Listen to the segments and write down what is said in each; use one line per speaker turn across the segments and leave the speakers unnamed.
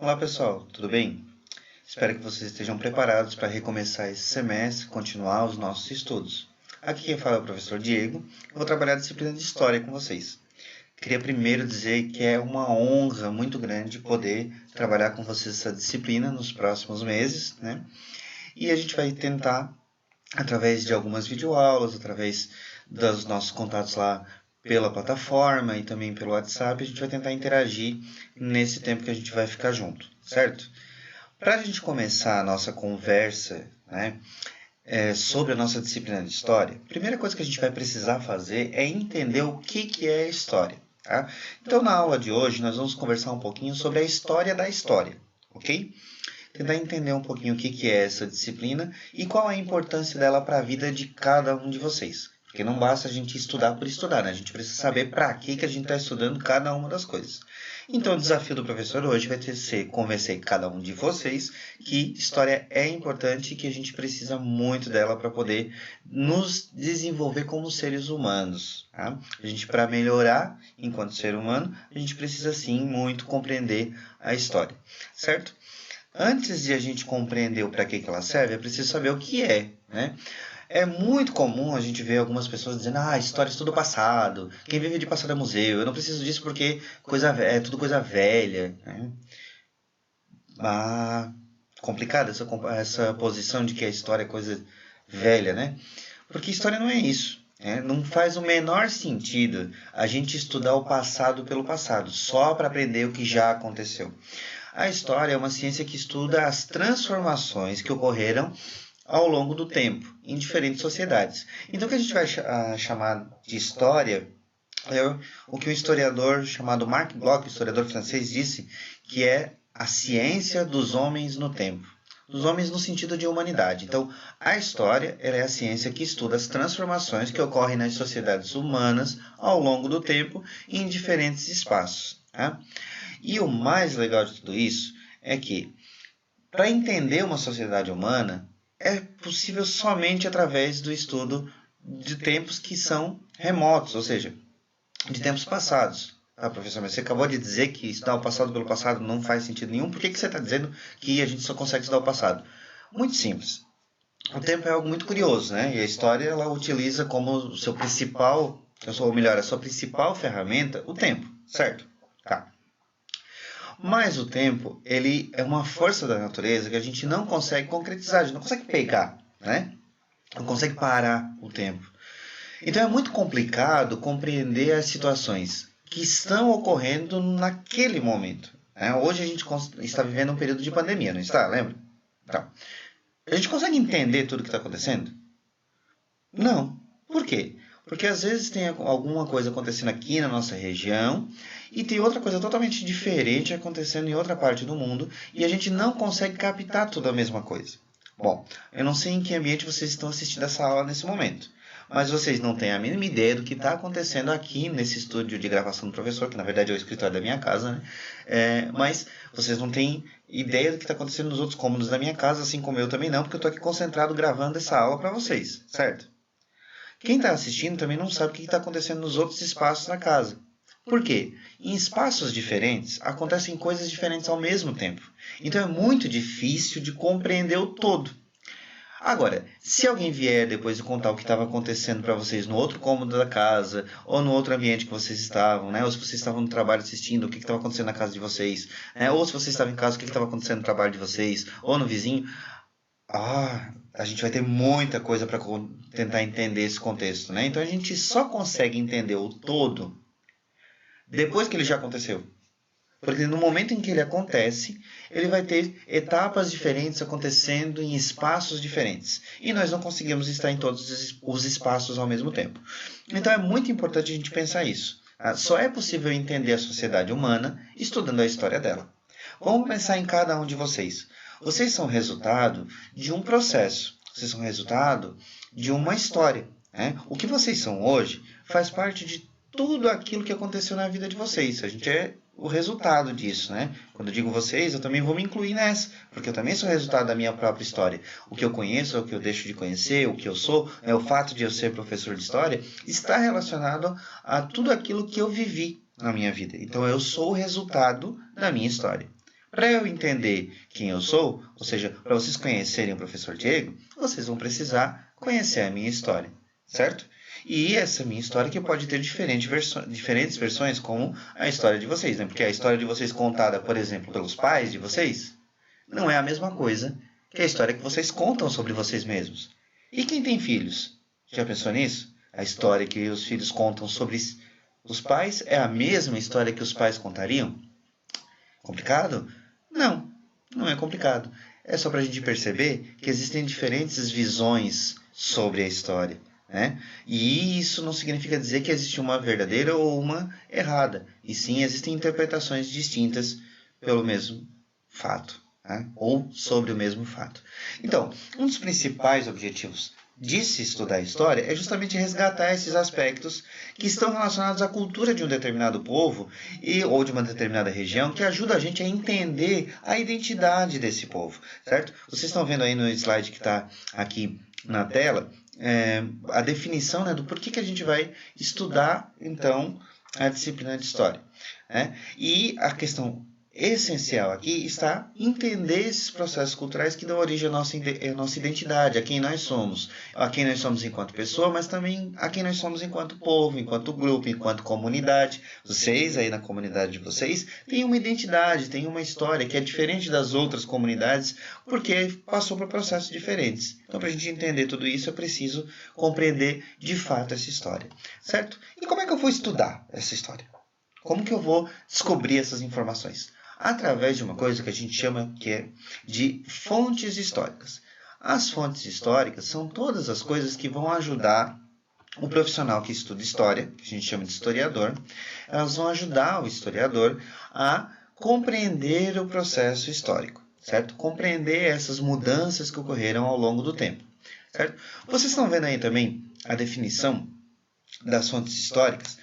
Olá pessoal, tudo bem? Espero que vocês estejam preparados para recomeçar esse semestre e continuar os nossos estudos. Aqui quem fala é o professor Diego, eu vou trabalhar a disciplina de História com vocês. Queria primeiro dizer que é uma honra muito grande poder trabalhar com vocês essa disciplina nos próximos meses, né? E a gente vai tentar, através de algumas videoaulas, através dos nossos contatos lá pela plataforma e também pelo WhatsApp, a gente vai tentar interagir nesse tempo que a gente vai ficar junto, certo? Para a gente começar a nossa conversa, né, sobre a nossa disciplina de História, a primeira coisa que a gente vai precisar fazer é entender o que é História. Tá? Então, na aula de hoje, nós vamos conversar um pouquinho sobre a história da história, ok? Tentar entender um pouquinho o que é essa disciplina e qual a importância dela para a vida de cada um de vocês. Porque não basta a gente estudar por estudar, né? A gente precisa saber para que a gente está estudando cada uma das coisas. Então, o desafio do professor hoje vai ser convencer cada um de vocês que história é importante e que a gente precisa muito dela para poder nos desenvolver como seres humanos. Tá? A gente, para melhorar enquanto ser humano, a gente precisa sim muito compreender a história, certo? Antes de a gente compreender para que ela serve, é preciso saber o que é, né? É muito comum a gente ver algumas pessoas dizendo história é tudo passado, quem vive de passado é museu, eu não preciso disso porque é tudo coisa velha. Né? Complicada essa posição de que a história é coisa velha, né? Porque história não é isso. Não faz o menor sentido a gente estudar o passado pelo passado, só para aprender o que já aconteceu. A história é uma ciência que estuda as transformações que ocorreram ao longo do tempo, em diferentes sociedades. Então, o que a gente vai chamar de história é o que um historiador chamado Marc Bloch, historiador francês, disse que é a ciência dos homens no tempo. Dos homens no sentido de humanidade. Então, a história é a ciência que estuda as transformações que ocorrem nas sociedades humanas ao longo do tempo em diferentes espaços. Tá? E o mais legal de tudo isso é que, para entender uma sociedade humana, é possível somente através do estudo de tempos que são remotos, ou seja, de tempos passados. Professor, mas você acabou de dizer que estudar o passado pelo passado não faz sentido nenhum. Por que você está dizendo que a gente só consegue estudar o passado? Muito simples. O tempo é algo muito curioso, né? E a história ela utiliza como seu principal, ou melhor, a sua principal ferramenta, o tempo, certo? Tá. Mas o tempo, ele é uma força da natureza que a gente não consegue concretizar, a gente não consegue pegar, né? Não consegue parar o tempo. Então é muito complicado compreender as situações que estão ocorrendo naquele momento. Né? Hoje a gente está vivendo um período de pandemia, não está? Lembra? Então, a gente consegue entender tudo o que está acontecendo? Não. Por quê? Porque às vezes tem alguma coisa acontecendo aqui na nossa região e tem outra coisa totalmente diferente acontecendo em outra parte do mundo e a gente não consegue captar tudo a mesma coisa. Bom, eu não sei em que ambiente vocês estão assistindo essa aula nesse momento, mas vocês não têm a mínima ideia do que está acontecendo aqui nesse estúdio de gravação do professor, que na verdade é o escritório da minha casa, né? Mas vocês não têm ideia do que está acontecendo nos outros cômodos da minha casa, assim como eu também não, porque eu estou aqui concentrado gravando essa aula para vocês, certo? Quem está assistindo também não sabe o que está acontecendo nos outros espaços da casa. Por quê? Em espaços diferentes, acontecem coisas diferentes ao mesmo tempo. Então é muito difícil de compreender o todo. Agora, se alguém vier depois de contar o que estava acontecendo para vocês no outro cômodo da casa, ou no outro ambiente que vocês estavam, né? Ou se vocês estavam no trabalho assistindo, o que estava acontecendo na casa de vocês, né? Ou se vocês estavam em casa, o que estava acontecendo no trabalho de vocês, ou no vizinho, a gente vai ter muita coisa para tentar entender esse contexto, né? Então a gente só consegue entender o todo depois que ele já aconteceu. Porque no momento em que ele acontece, ele vai ter etapas diferentes acontecendo em espaços diferentes. E nós não conseguimos estar em todos os espaços ao mesmo tempo. Então é muito importante a gente pensar isso. Só é possível entender a sociedade humana estudando a história dela. Vamos pensar em cada um de vocês. Vocês são resultado de um processo. Vocês são resultado de uma história. Né? O que vocês são hoje faz parte de tudo aquilo que aconteceu na vida de vocês. A gente é o resultado disso, né? Quando eu digo vocês, eu também vou me incluir nessa, porque eu também sou resultado da minha própria história. O que eu conheço, o que eu deixo de conhecer, o que eu sou, o fato de eu ser professor de história, está relacionado a tudo aquilo que eu vivi na minha vida. Então, eu sou o resultado da minha história. Para eu entender quem eu sou, ou seja, para vocês conhecerem o professor Diego, vocês vão precisar conhecer a minha história, certo? E essa minha história que pode ter diferentes versões, como a história de vocês, né? Porque a história de vocês contada, por exemplo, pelos pais de vocês, não é a mesma coisa que a história que vocês contam sobre vocês mesmos. E quem tem filhos? Já pensou nisso? A história que os filhos contam sobre os pais é a mesma história que os pais contariam? Complicado? Não, não é complicado. É só para a gente perceber que existem diferentes visões sobre a história, né? E isso não significa dizer que existe uma verdadeira ou uma errada. E sim, existem interpretações distintas pelo mesmo fato, né? Ou sobre o mesmo fato. Então, um dos principais objetivos de se estudar a história é justamente resgatar esses aspectos que estão relacionados à cultura de um determinado povo ou de uma determinada região, que ajuda a gente a entender a identidade desse povo, certo? Vocês estão vendo aí no slide que está aqui na tela a definição, né, do porquê que a gente vai estudar, então, a disciplina de história, né? E a questão essencial aqui está entender esses processos culturais que dão origem à nossa identidade, a quem nós somos enquanto pessoa, mas também a quem nós somos enquanto povo, enquanto grupo, enquanto comunidade. Vocês aí na comunidade de vocês têm uma identidade, têm uma história que é diferente das outras comunidades porque passou por processos diferentes. Então, para a gente entender tudo isso, é preciso compreender de fato essa história, certo? E como é que eu vou estudar essa história? Como que eu vou descobrir essas informações? Através de uma coisa que a gente chama de fontes históricas. As fontes históricas são todas as coisas que vão ajudar o profissional que estuda história, que a gente chama de historiador, elas vão ajudar o historiador a compreender o processo histórico, certo? Compreender essas mudanças que ocorreram ao longo do tempo, certo? Vocês estão vendo aí também a definição das fontes históricas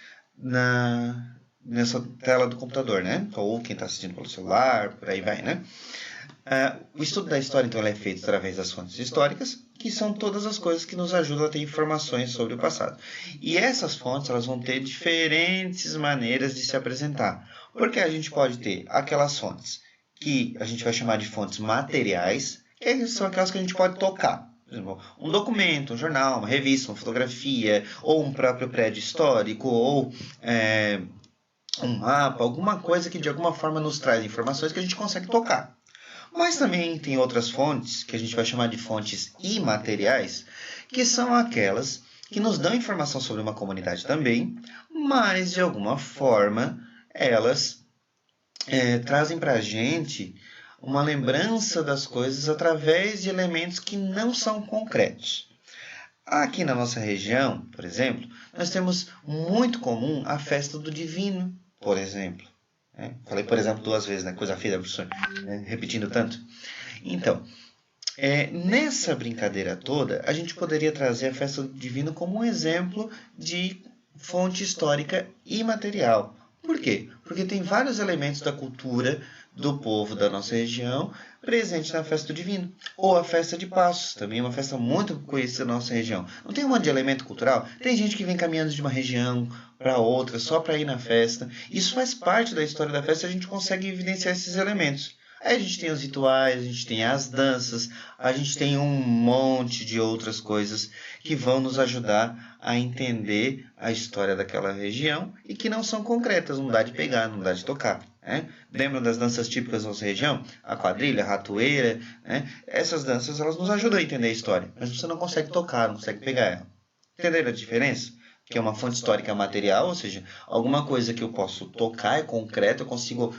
nessa tela do computador, né? Ou quem está assistindo pelo celular, por aí vai, né? O estudo da história, então, é feito através das fontes históricas, que são todas as coisas que nos ajudam a ter informações sobre o passado. E essas fontes, elas vão ter diferentes maneiras de se apresentar. Porque a gente pode ter aquelas fontes que a gente vai chamar de fontes materiais, que são aquelas que a gente pode tocar. Por exemplo, um documento, um jornal, uma revista, uma fotografia, ou um próprio prédio histórico, ou um mapa, alguma coisa que de alguma forma nos traz informações que a gente consegue tocar. Mas também tem outras fontes, que a gente vai chamar de fontes imateriais, que são aquelas que nos dão informação sobre uma comunidade também, mas de alguma forma elas trazem para a gente uma lembrança das coisas através de elementos que não são concretos. Aqui na nossa região, por exemplo, nós temos muito comum a festa do divino, por exemplo. Falei, por exemplo, 2 vezes, né? Coisa feia, professor, repetindo tanto. Então, nessa brincadeira toda, a gente poderia trazer a festa do divino como um exemplo de fonte histórica imaterial. Por quê? Porque tem vários elementos da cultura do povo da nossa região presente na festa do divino. Ou a festa de Passos, também uma festa muito conhecida na nossa região. Não tem um monte de elemento cultural? Tem gente que vem caminhando de uma região para outra só para ir na festa. Isso faz parte da história da festa, a gente consegue evidenciar esses elementos. Aí a gente tem os rituais, a gente tem as danças, a gente tem um monte de outras coisas que vão nos ajudar a entender a história daquela região e que não são concretas, não dá de pegar, não dá de tocar. Lembram das danças típicas da nossa região? A quadrilha, a ratoeira, essas danças elas nos ajudam a entender a história, mas você não consegue tocar, não consegue pegar ela. Entenderam a diferença? Que é uma fonte histórica material, ou seja, alguma coisa que eu posso tocar, é concreto, eu consigo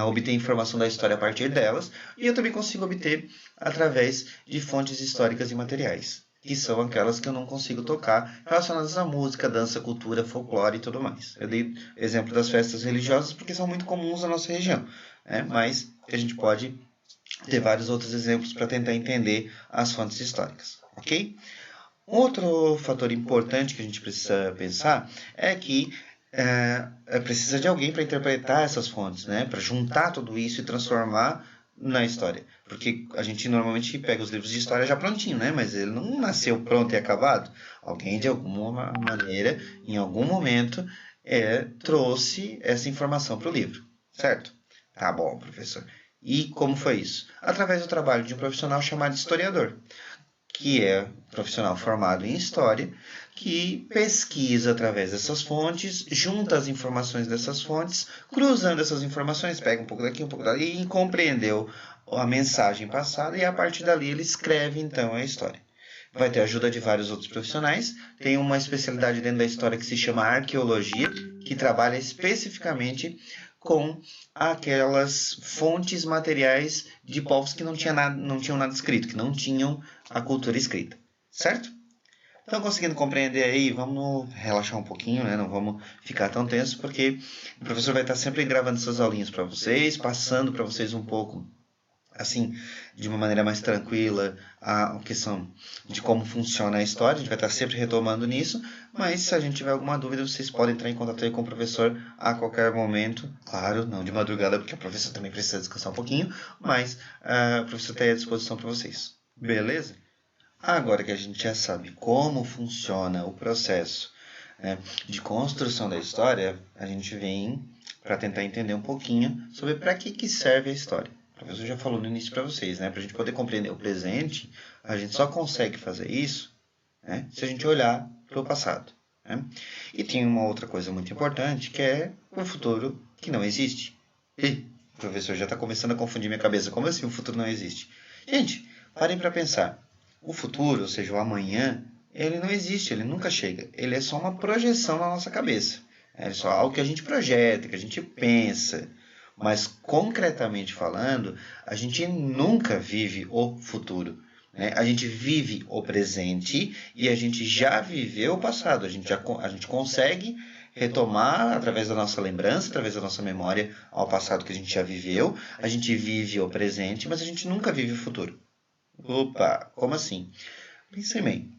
obter informação da história a partir delas, e eu também consigo obter através de fontes históricas e materiais, que são aquelas que eu não consigo tocar, relacionadas à música, dança, cultura, folclore e tudo mais. Eu dei exemplo das festas religiosas porque são muito comuns na nossa região, mas a gente pode ter vários outros exemplos para tentar entender as fontes históricas, ok? Outro fator importante que a gente precisa pensar é que precisa de alguém para interpretar essas fontes, para juntar tudo isso e transformar na história. Porque a gente normalmente pega os livros de história já prontinho, mas ele não nasceu pronto e acabado. Alguém, de alguma maneira, em algum momento, trouxe essa informação para o livro, certo? Tá bom, professor. E como foi isso? Através do trabalho de um profissional chamado historiador, que é um profissional formado em história, que pesquisa através dessas fontes, junta as informações dessas fontes, cruzando essas informações, pega um pouco daqui, um pouco dali, e compreendeu a mensagem passada, e a partir dali ele escreve então a história. Vai ter a ajuda de vários outros profissionais. Tem uma especialidade dentro da história que se chama arqueologia, que trabalha especificamente com aquelas fontes materiais de povos que não tinham nada escrito, que não tinham a cultura escrita. Certo? Estão conseguindo compreender aí? Vamos relaxar um pouquinho, né? Não vamos ficar tão tenso, porque o professor vai estar sempre gravando essas aulinhas para vocês, passando para vocês um pouco, assim, de uma maneira mais tranquila, a questão de como funciona a história. A gente vai estar sempre retomando nisso, mas se a gente tiver alguma dúvida, vocês podem entrar em contato aí com o professor a qualquer momento. Claro, não de madrugada, porque o professor também precisa descansar um pouquinho, mas o professor está aí à disposição para vocês. Beleza? Agora que a gente já sabe como funciona o processo, né, de construção da história, a gente vem para tentar entender um pouquinho sobre para que serve a história. O professor já falou no início para vocês, né? Para a gente poder compreender o presente, a gente só consegue fazer isso, né, se a gente olhar para o passado. Né? E tem uma outra coisa muito importante, que é o futuro que não existe. E o professor já está começando a confundir minha cabeça. Como assim o futuro não existe? Gente, parem para pensar. O futuro, ou seja, o amanhã, ele não existe, ele nunca chega. Ele é só uma projeção na nossa cabeça. É só algo que a gente projeta, que a gente pensa. Mas, concretamente falando, a gente nunca vive o futuro. Né? A gente vive o presente e a gente já viveu o passado. A gente consegue retomar através da nossa lembrança, através da nossa memória ao passado que a gente já viveu. A gente vive o presente, mas a gente nunca vive o futuro. Opa, como assim? Pensem bem.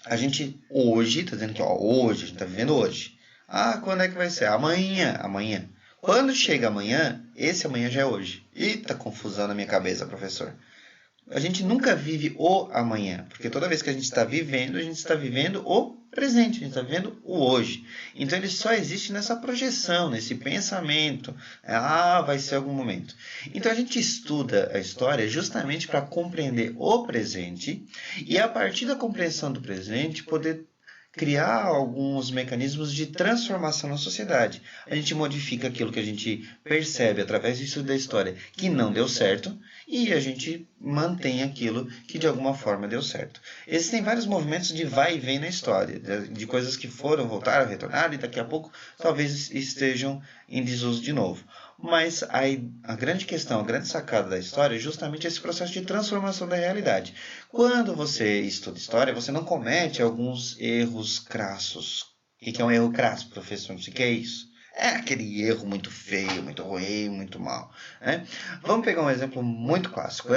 A gente hoje, está dizendo que hoje, a gente está vivendo hoje. Ah, quando é que vai ser? Amanhã, amanhã. Quando chega amanhã, esse amanhã já é hoje. Eita, confusão na minha cabeça, professor. A gente nunca vive o amanhã, porque toda vez que a gente está vivendo, a gente está vivendo o presente, a gente está vivendo o hoje. Então ele só existe nessa projeção, nesse pensamento. Ah, vai ser algum momento. Então a gente estuda a história justamente para compreender o presente e a partir da compreensão do presente poder criar alguns mecanismos de transformação na sociedade. A gente modifica aquilo que a gente percebe através do estudo da história que não deu certo e a gente mantém aquilo que de alguma forma deu certo. Existem vários movimentos de vai e vem na história, de coisas que foram, voltaram, retornaram e daqui a pouco talvez estejam em desuso de novo. Mas a grande questão, a grande sacada da história é justamente esse processo de transformação da realidade. Quando você estuda história, você não comete alguns erros crassos. O que é um erro crasso, professor? Não sei o que é isso. É aquele erro muito feio, muito ruim, muito mal. Né? Vamos pegar um exemplo muito clássico.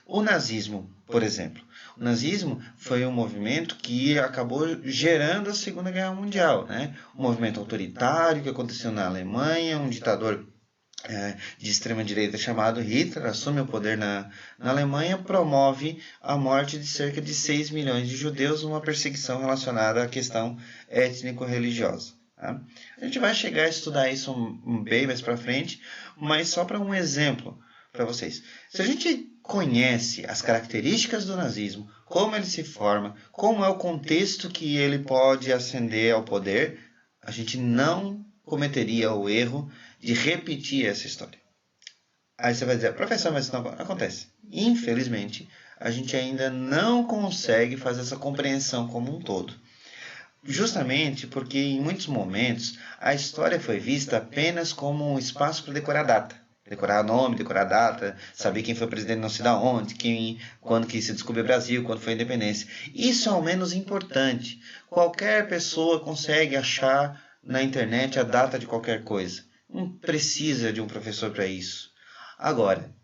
O nazismo, por exemplo. O nazismo foi um movimento que acabou gerando a Segunda Guerra Mundial. Né? Um movimento autoritário que aconteceu na Alemanha, um ditador de extrema-direita chamado Hitler assume o poder na Alemanha, promove a morte de cerca de 6 milhões de judeus, uma perseguição relacionada à questão étnico-religiosa. Tá? A gente vai chegar a estudar isso bem mais para frente, mas só para um exemplo para vocês. Se a gente conhece as características do nazismo, como ele se forma, como é o contexto que ele pode ascender ao poder, a gente não cometeria o erro de repetir essa história. Aí você vai dizer, professor, mas isso não acontece. Infelizmente, a gente ainda não consegue fazer essa compreensão como um todo. Justamente porque em muitos momentos a história foi vista apenas como um espaço para decorar data. Decorar nome, decorar data, saber quem foi o presidente não sei da onde, quando que se descobriu o Brasil, quando foi a independência. Isso é o menos importante. Qualquer pessoa consegue achar na internet a data de qualquer coisa. Não precisa de um professor para isso. Agora,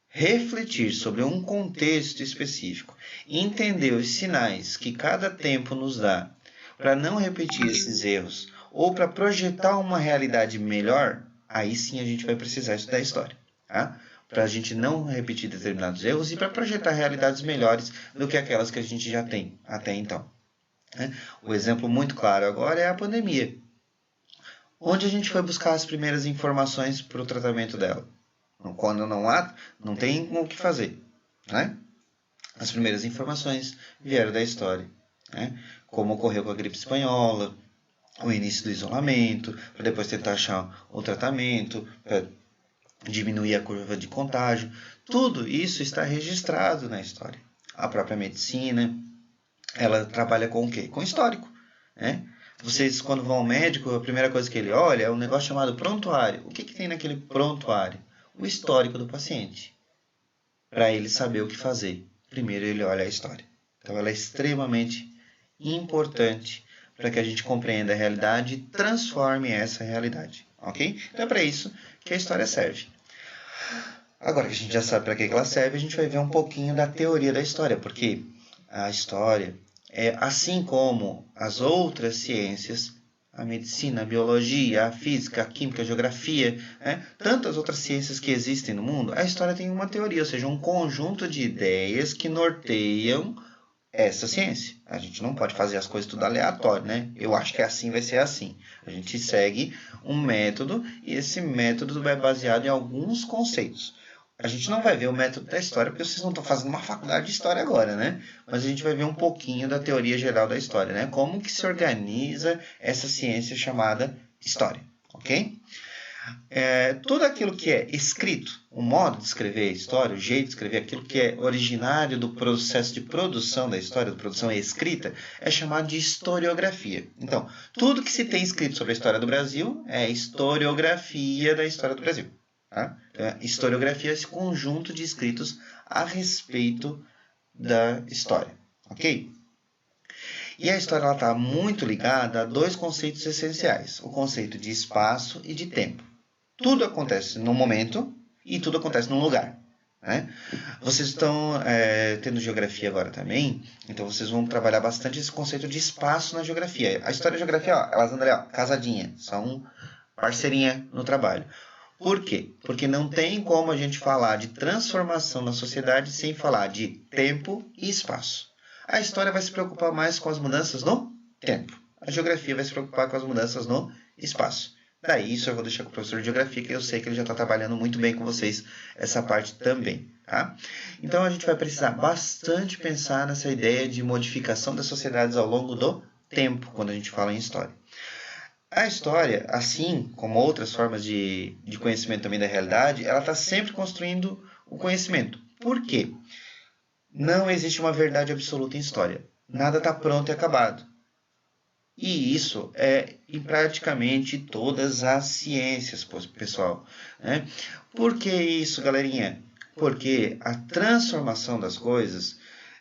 refletir sobre um contexto específico, entender os sinais que cada tempo nos dá para não repetir esses erros ou para projetar uma realidade melhor, aí sim a gente vai precisar estudar história. Tá? Para a gente não repetir determinados erros e para projetar realidades melhores do que aquelas que a gente já tem até então. O exemplo muito claro agora é a pandemia. Onde a gente foi buscar as primeiras informações para o tratamento dela? Quando não há, não tem o que fazer, né? As primeiras informações vieram da história, né? Como ocorreu com a gripe espanhola, o início do isolamento, para depois tentar achar o tratamento, para diminuir a curva de contágio. Tudo isso está registrado na história. A própria medicina, ela trabalha com o quê? Com histórico, né? Vocês, quando vão ao médico, a primeira coisa que ele olha é um negócio chamado prontuário. O que tem naquele prontuário? O histórico do paciente, para ele saber o que fazer. Primeiro ele olha a história. Então ela é extremamente importante para que a gente compreenda a realidade e transforme essa realidade, ok? Então é para isso que a história serve. Agora que a gente já sabe para que ela serve, a gente vai ver um pouquinho da teoria da história, porque a história é, assim como as outras ciências, a medicina, a biologia, a física, a química, a geografia, tantas outras ciências que existem no mundo, a história tem uma teoria, ou seja, um conjunto de ideias que norteiam essa ciência. A gente não pode fazer as coisas tudo aleatório, né? Eu acho que assim vai ser assim. A gente segue um método e esse método vai baseado em alguns conceitos. A gente não vai ver o método da história, porque vocês não estão fazendo uma faculdade de história agora, né? Mas a gente vai ver um pouquinho da teoria geral da história, né? Como que se organiza essa ciência chamada história, ok? Tudo aquilo que é escrito, o modo de escrever a história, o jeito de escrever aquilo que é originário do processo de produção da história, da produção escrita, é chamado de historiografia. Então, tudo que se tem escrito sobre a história do Brasil é historiografia da história do Brasil. Tá? Então, historiografia é esse conjunto de escritos a respeito da história, ok? E a história está muito ligada a dois conceitos essenciais, o conceito de espaço e de tempo. Tudo acontece num momento e tudo acontece num lugar. Né? Vocês estão tendo geografia agora também, então vocês vão trabalhar bastante esse conceito de espaço na geografia. A história da geografia, ó, elas andam ali, ó, casadinha, são parceirinha no trabalho. Por quê? Porque não tem como a gente falar de transformação na sociedade sem falar de tempo e espaço. A história vai se preocupar mais com as mudanças no tempo. A geografia vai se preocupar com as mudanças no espaço. Daí isso eu vou deixar com o professor de geografia, que eu sei que ele já está trabalhando muito bem com vocês essa parte também. Tá? Então a gente vai precisar bastante pensar nessa ideia de modificação das sociedades ao longo do tempo, quando a gente fala em história. A história, assim como outras formas de conhecimento também da realidade, ela está sempre construindo o conhecimento. Por quê? Não existe uma verdade absoluta em história. Nada está pronto e acabado. E isso é em praticamente todas as ciências, pessoal. Né? Por que isso, galerinha? Porque a transformação das coisas,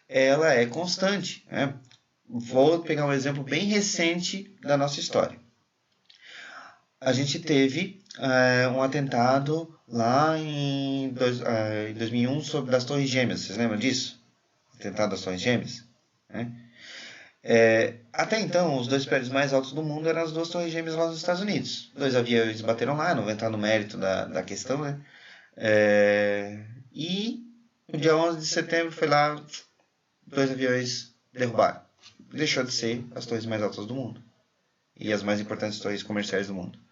ela é constante. Né? Vou pegar um exemplo bem recente da nossa história. A gente teve um atentado lá em 2001 sobre das Torres Gêmeas. Vocês lembram disso? Atentado das Torres Gêmeas? Né? Até então, os dois prédios mais altos do mundo eram as duas Torres Gêmeas lá nos Estados Unidos. 2 aviões bateram lá, não vou entrar no mérito da questão, né? E no dia 11 de setembro foi lá, 2 aviões derrubaram. Deixou de ser as torres mais altas do mundo. E as mais importantes torres comerciais do mundo.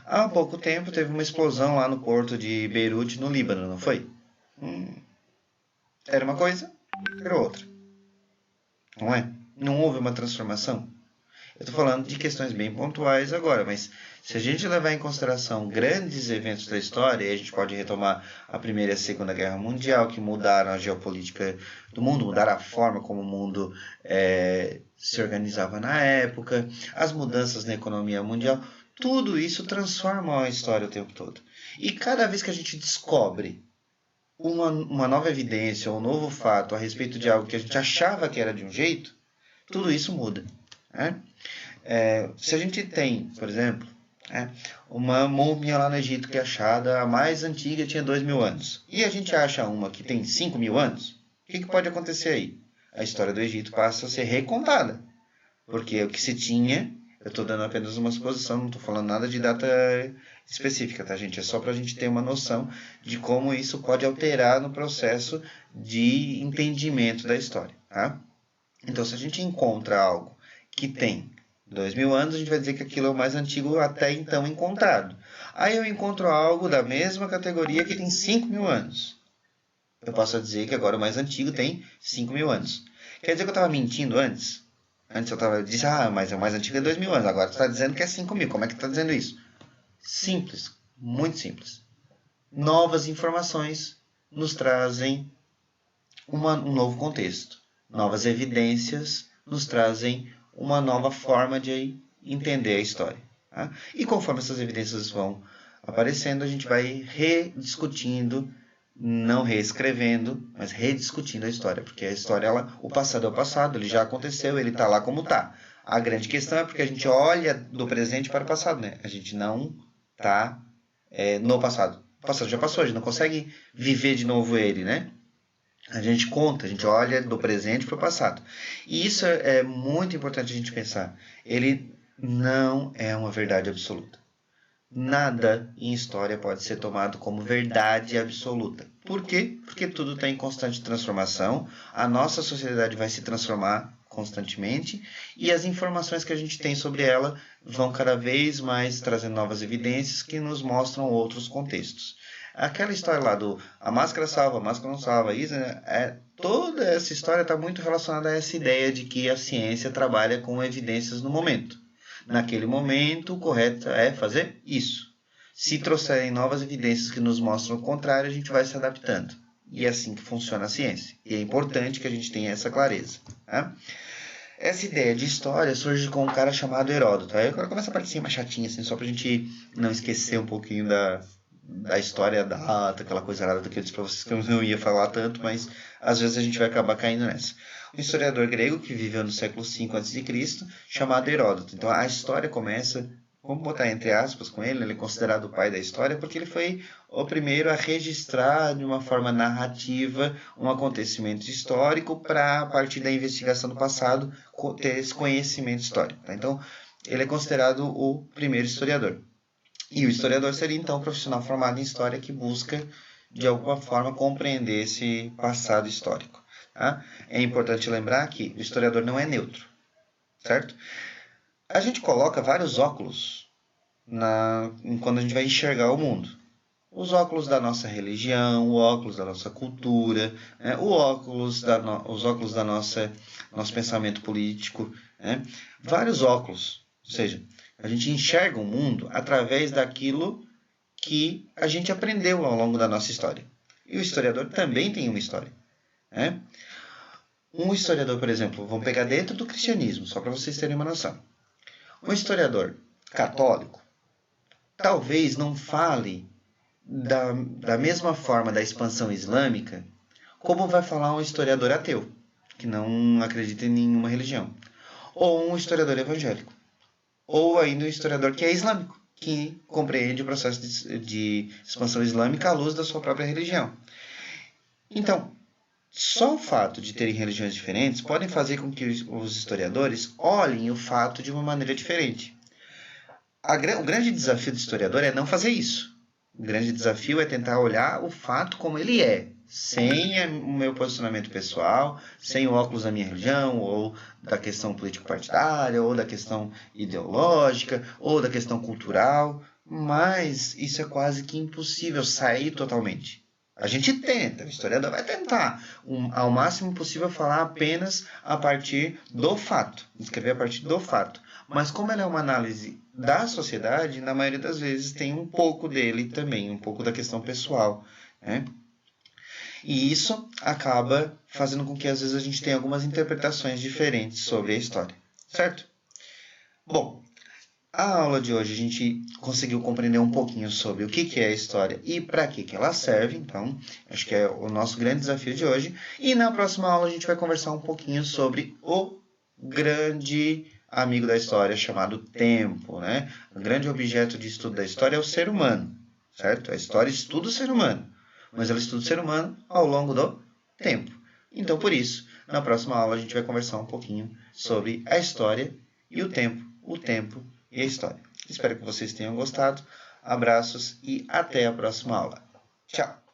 Há pouco tempo teve uma explosão lá no porto de Beirute, no Líbano, não foi? Era uma coisa, era outra. Não é? Não houve uma transformação? Eu estou falando de questões bem pontuais agora, mas se a gente levar em consideração grandes eventos da história, a gente pode retomar a Primeira e a Segunda Guerra Mundial, que mudaram a geopolítica do mundo, mudaram a forma como o mundo se organizava na época, as mudanças na economia mundial, tudo isso transforma a história o tempo todo. E cada vez que a gente descobre uma nova evidência ou um novo fato a respeito de algo que a gente achava que era de um jeito, tudo isso muda. Né? Se a gente tem, por exemplo, uma múmia lá no Egito que é achada, a mais antiga tinha 2.000 anos, e a gente acha uma que tem 5.000 anos, o que pode acontecer aí? A história do Egito passa a ser recontada, porque o que se tinha, eu estou dando apenas uma suposição, não estou falando nada de data específica, tá, gente? É só para a gente ter uma noção de como isso pode alterar no processo de entendimento da história, tá? Então, se a gente encontra algo que tem 2.000 anos, a gente vai dizer que aquilo é o mais antigo até então encontrado. Aí eu encontro algo da mesma categoria que tem 5.000 anos. Eu posso dizer que agora o mais antigo tem 5.000 anos. Quer dizer que eu estava mentindo antes? Antes eu disse, mas o mais antigo é 2.000 anos. Agora tu está dizendo que é 5.000. Como é que tu está dizendo isso? Simples, muito simples. Novas informações nos trazem um novo contexto. Novas evidências nos trazem uma nova forma de entender a história. Tá? E conforme essas evidências vão aparecendo, a gente vai rediscutindo, não reescrevendo, mas rediscutindo a história. Porque a história, o passado é o passado, ele já aconteceu, ele está lá como está. A grande questão é porque a gente olha do presente para o passado, né? A gente não está no passado. O passado já passou, a gente não consegue viver de novo ele, né? A gente conta, a gente olha do presente para o passado. E isso é muito importante a gente pensar. Ele não é uma verdade absoluta. Nada em história pode ser tomado como verdade absoluta. Por quê? Porque tudo está em constante transformação. A nossa sociedade vai se transformar constantemente e as informações que a gente tem sobre ela vão cada vez mais trazendo novas evidências que nos mostram outros contextos. Aquela história lá do a máscara salva, a máscara não salva, isso, toda essa história está muito relacionada a essa ideia de que a ciência trabalha com evidências no momento. Naquele momento, o correto é fazer isso. Se trouxerem novas evidências que nos mostram o contrário, a gente vai se adaptando. E é assim que funciona a ciência. E é importante que a gente tenha essa clareza. Tá? Essa ideia de história surge com um cara chamado Heródoto. Aí agora começa a partezinha mais chatinha, assim, só pra gente não esquecer um pouquinho da história, da data, aquela coisa nada que eu disse para vocês que eu não ia falar tanto, mas às vezes a gente vai acabar caindo nessa. Um historiador grego que viveu no século V a.C., chamado Heródoto. Então a história começa, vamos botar entre aspas com ele é considerado o pai da história, porque ele foi o primeiro a registrar de uma forma narrativa um acontecimento histórico para, a partir da investigação do passado, ter esse conhecimento histórico. Tá? Então ele é considerado o primeiro historiador. E o historiador seria, então, um profissional formado em história que busca, de alguma forma, compreender esse passado histórico. Tá? É importante lembrar que o historiador não é neutro, certo? A gente coloca vários óculos quando a gente vai enxergar o mundo. Os óculos da nossa religião, o óculos da nossa cultura, os óculos da nosso pensamento político, vários óculos. Ou seja, a gente enxerga o mundo através daquilo que a gente aprendeu ao longo da nossa história. E o historiador também tem uma história. Um historiador, por exemplo, vamos pegar dentro do cristianismo, só para vocês terem uma noção. Um historiador católico talvez não fale da mesma forma da expansão islâmica como vai falar um historiador ateu, que não acredita em nenhuma religião, ou um historiador evangélico, ou ainda um historiador que é islâmico, que compreende o processo de expansão islâmica à luz da sua própria religião. Então, só o fato de terem religiões diferentes podem fazer com que os historiadores olhem o fato de uma maneira diferente. O grande desafio do historiador é não fazer isso. O grande desafio é tentar olhar o fato como ele é, sem o meu posicionamento pessoal, sem o óculos da minha religião, ou da questão político-partidária, ou da questão ideológica, ou da questão cultural, mas isso é quase que impossível sair totalmente. A gente tenta, o historiador vai tentar, ao máximo possível, falar apenas a partir do fato, escrever a partir do fato. Mas como ela é uma análise da sociedade, na maioria das vezes tem um pouco dele também, um pouco da questão pessoal, E isso acaba fazendo com que às vezes a gente tenha algumas interpretações diferentes sobre a história, certo? Bom, a aula de hoje a gente conseguiu compreender um pouquinho sobre o que é a história e para que ela serve, então acho que é o nosso grande desafio de hoje. E na próxima aula a gente vai conversar um pouquinho sobre o grande amigo da história chamado tempo, O grande objeto de estudo da história é o ser humano, certo? A história estuda o ser humano, mas ela estuda o ser humano ao longo do tempo. Então, por isso, na próxima aula a gente vai conversar um pouquinho sobre a história e o tempo e a história. Espero que vocês tenham gostado. Abraços e até a próxima aula. Tchau!